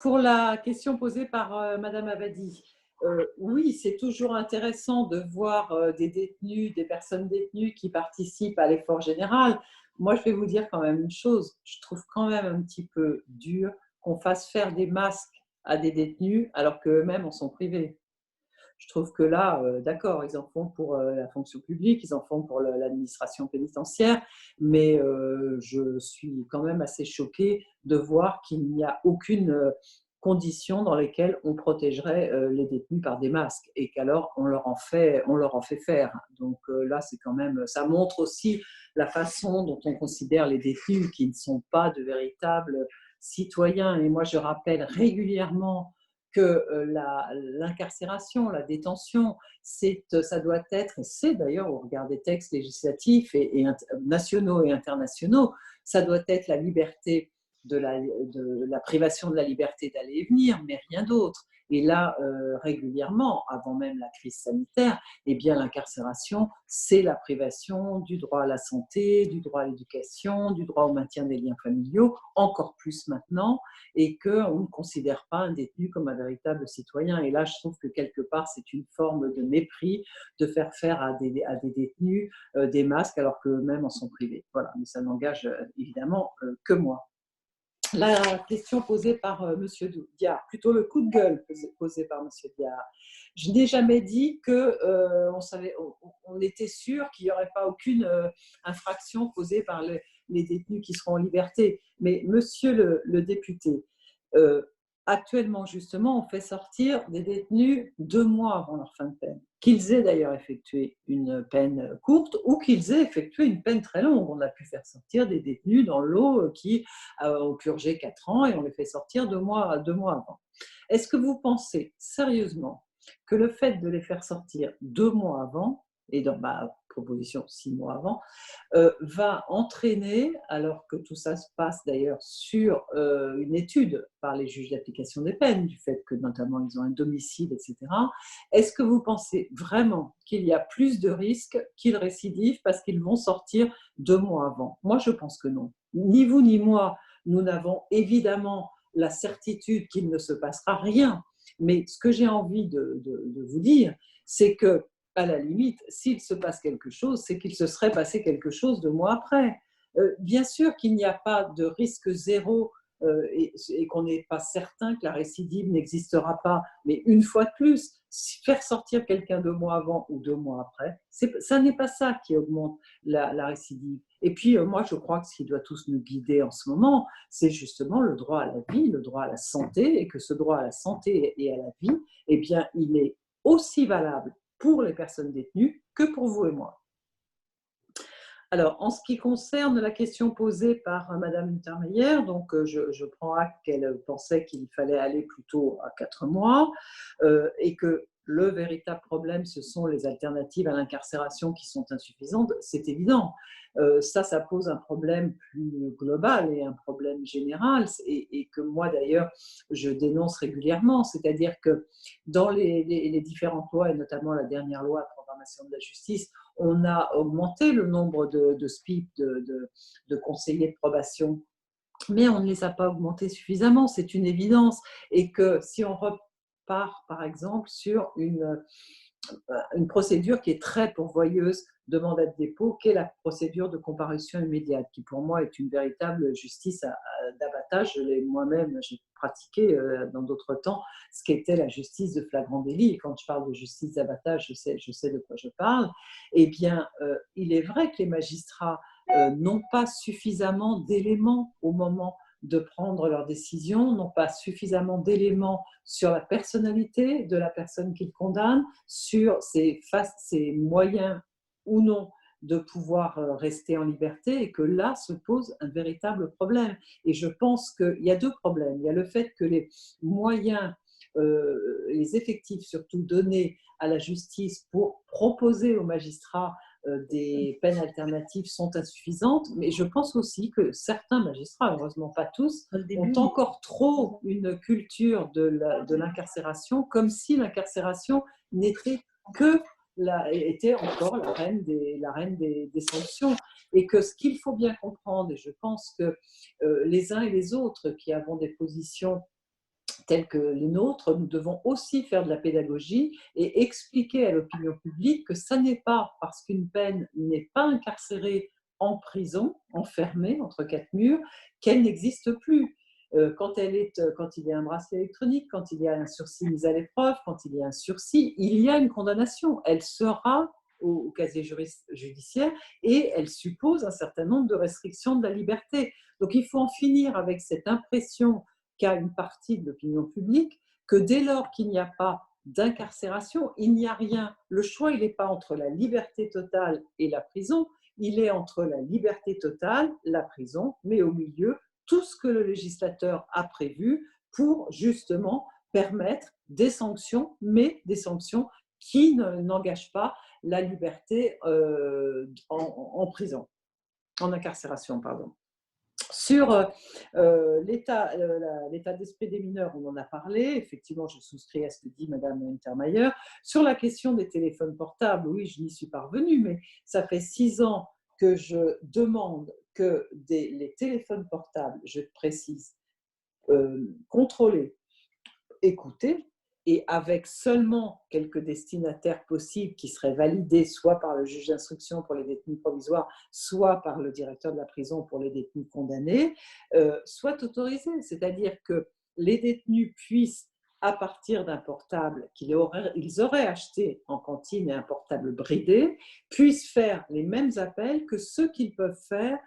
Pour la question posée par Madame Abadi, oui, c'est toujours intéressant de voir des détenus, des personnes détenues qui participent à l'effort général. Moi, je vais vous dire quand même une chose, je trouve quand même un petit peu dur qu'on fasse faire des masques à des détenus alors qu'eux-mêmes en sont privés. Je trouve que là, d'accord, ils en font pour la fonction publique, ils en font pour l'administration pénitentiaire, mais je suis quand même assez choquée de voir qu'il n'y a aucune condition dans lesquelles on protégerait les détenus par des masques et qu'alors on leur en fait faire. Donc là, c'est quand même, ça montre aussi la façon dont on considère les détenus qui ne sont pas de véritables citoyens. Et moi, je rappelle régulièrement que l'incarcération, la détention, ça doit être, et c'est d'ailleurs au regard des textes législatifs nationaux et internationaux, ça doit être la liberté de la privation de la liberté d'aller et venir, mais rien d'autre. Et là, régulièrement, avant même la crise sanitaire, eh bien, l'incarcération, c'est la privation du droit à la santé, du droit à l'éducation, du droit au maintien des liens familiaux, encore plus maintenant, et qu'on ne considère pas un détenu comme un véritable citoyen. Et là, je trouve que quelque part, c'est une forme de mépris de faire faire à des détenus des masques alors qu'eux-mêmes en sont privés. Voilà, mais ça n'engage évidemment que moi. La question posée par Monsieur Diard, plutôt le coup de gueule posé par Monsieur Diard. Je n'ai jamais dit que on était sûr qu'il n'y aurait pas aucune infraction posée par les détenus qui seront en liberté. Mais Monsieur le député, euh, actuellement justement, on fait sortir des détenus 2 mois avant leur fin de peine, qu'ils aient d'ailleurs effectué une peine courte ou qu'ils aient effectué une peine très longue. On a pu faire sortir des détenus dans l'eau qui ont purgé 4 ans et on les fait sortir 2 mois avant. Est-ce que vous pensez sérieusement que le fait de les faire sortir 2 mois avant, et dans ma proposition 6 mois avant, va entraîner, alors que tout ça se passe d'ailleurs sur une étude par les juges d'application des peines, du fait que notamment ils ont un domicile, etc., est-ce que vous pensez vraiment qu'il y a plus de risques qu'ils récidivent parce qu'ils vont sortir 2 mois avant? Moi, je pense que non. Ni vous ni moi, nous n'avons évidemment la certitude qu'il ne se passera rien. Mais ce que j'ai envie de vous dire, c'est que à la limite, s'il se passe quelque chose, c'est qu'il se serait passé quelque chose 2 mois après. Bien sûr qu'il n'y a pas de risque zéro et qu'on n'est pas certain que la récidive n'existera pas, mais une fois de plus, faire sortir quelqu'un 2 mois avant ou 2 mois après, ça n'est pas ça qui augmente la récidive. Et puis, moi, je crois que ce qui doit tous nous guider en ce moment, c'est justement le droit à la vie, le droit à la santé, et que ce droit à la santé et à la vie, eh bien, il est aussi valable pour les personnes détenues que pour vous et moi. Alors, en ce qui concerne la question posée par Madame Untermeyer, donc je prends acte qu'elle pensait qu'il fallait aller plutôt à 4 mois et que le véritable problème, ce sont les alternatives à l'incarcération qui sont insuffisantes, c'est évident. Ça pose un problème plus global et un problème général et que moi d'ailleurs je dénonce régulièrement, c'est-à-dire que dans les différentes lois et notamment la dernière loi de programmation de la justice, on a augmenté le nombre de SPIP, de conseillers de probation, mais on ne les a pas augmentés suffisamment, c'est une évidence. Et que si on repart, par exemple, sur une procédure qui est très pourvoyeuse de mandat de dépôt, qui est la procédure de comparution immédiate, qui pour moi est une véritable justice d'abattage. Moi-même, j'ai pratiqué dans d'autres temps ce qu'était la justice de flagrant délit. Et quand je parle de justice d'abattage, je sais de quoi je parle. Eh bien, il est vrai que les magistrats n'ont pas suffisamment d'éléments au moment de prendre leurs décisions, n'ont pas suffisamment d'éléments sur la personnalité de la personne qu'ils condamnent, sur ses moyens ou non de pouvoir rester en liberté, et que là se pose un véritable problème. Et je pense qu'il y a deux problèmes. Il y a le fait que les moyens, les effectifs surtout donnés à la justice pour proposer aux magistrats des peines alternatives sont insuffisantes, mais je pense aussi que certains magistrats, heureusement pas tous, ont encore trop une culture de l'incarcération, comme si l'incarcération n'était que était encore la reine des sanctions. Et que ce qu'il faut bien comprendre, et je pense que les uns et les autres qui avons des positions tels que les nôtres, nous devons aussi faire de la pédagogie et expliquer à l'opinion publique que ça n'est pas parce qu'une peine n'est pas incarcérée en prison, enfermée entre quatre murs, qu'elle n'existe plus. Quand il y a un bracelet électronique, quand il y a un sursis mis à l'épreuve, quand il y a un sursis, il y a une condamnation. Elle sera au casier judiciaire et elle suppose un certain nombre de restrictions de la liberté. Donc il faut en finir avec cette impression qu'a une partie de l'opinion publique que dès lors qu'il n'y a pas d'incarcération, il n'y a rien. Le choix, il n'est pas entre la liberté totale et la prison, il est entre la liberté totale, la prison, mais au milieu, tout ce que le législateur a prévu pour justement permettre des sanctions, mais des sanctions qui n'engagent pas la liberté en prison, en incarcération, pardon. Sur l'état d'esprit des mineurs, on en a parlé. Effectivement, je souscris à ce que dit Madame Untermaier. Sur la question des téléphones portables, oui, je n'y suis parvenue, mais ça fait 6 ans que je demande que les téléphones portables, je précise, contrôlés, écoutés, et avec seulement quelques destinataires possibles qui seraient validés soit par le juge d'instruction pour les détenus provisoires, soit par le directeur de la prison pour les détenus condamnés, soient autorisés. C'est-à-dire que les détenus puissent, à partir d'un portable qu'ils auraient acheté en cantine et un portable bridé, puissent faire les mêmes appels que ceux qu'ils peuvent faire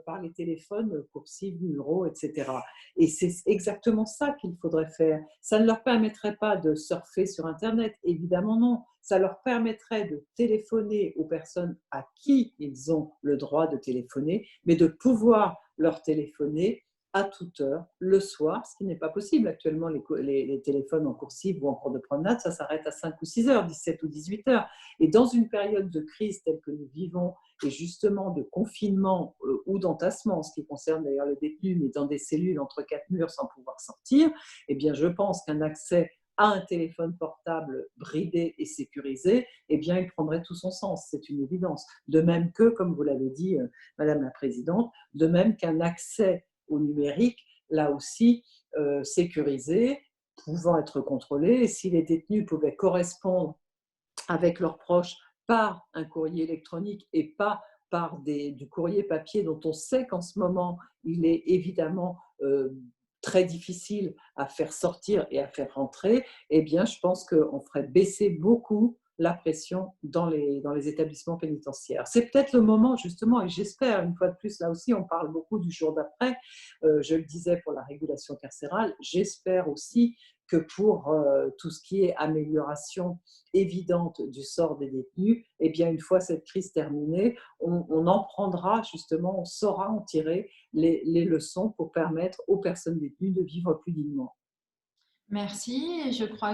par les téléphones coursives, numéros, etc. Et c'est exactement ça qu'il faudrait faire. Ça ne leur permettrait pas de surfer sur Internet, évidemment non. Ça leur permettrait de téléphoner aux personnes à qui ils ont le droit de téléphoner, mais de pouvoir leur téléphoner à toute heure, le soir, ce qui n'est pas possible. Actuellement, les téléphones en coursive ou en cours de promenade, ça s'arrête à 5 ou 6 heures, 17 ou 18 heures. Et dans une période de crise telle que nous vivons, et justement de confinement ou d'entassement, en ce qui concerne d'ailleurs les détenus, mais dans des cellules entre quatre murs sans pouvoir sortir, eh bien, je pense qu'un accès à un téléphone portable bridé et sécurisé, eh bien, il prendrait tout son sens, c'est une évidence. De même que, comme vous l'avez dit, Madame la Présidente, de même qu'un accès au numérique, là aussi, sécurisé, pouvant être contrôlé, et si les détenus pouvaient correspondre avec leurs proches par un courrier électronique et pas par du courrier papier dont on sait qu'en ce moment, il est évidemment très difficile à faire sortir et à faire rentrer, eh bien, je pense qu'on ferait baisser beaucoup la pression dans les établissements pénitentiaires. C'est peut-être le moment, justement, et j'espère, une fois de plus, là aussi, on parle beaucoup du jour d'après, je le disais pour la régulation carcérale, j'espère aussi que pour tout ce qui est amélioration évidente du sort des détenus, eh bien, une fois cette crise terminée, on en prendra justement, on saura en tirer les leçons pour permettre aux personnes détenues de vivre plus dignement. Merci. Je crois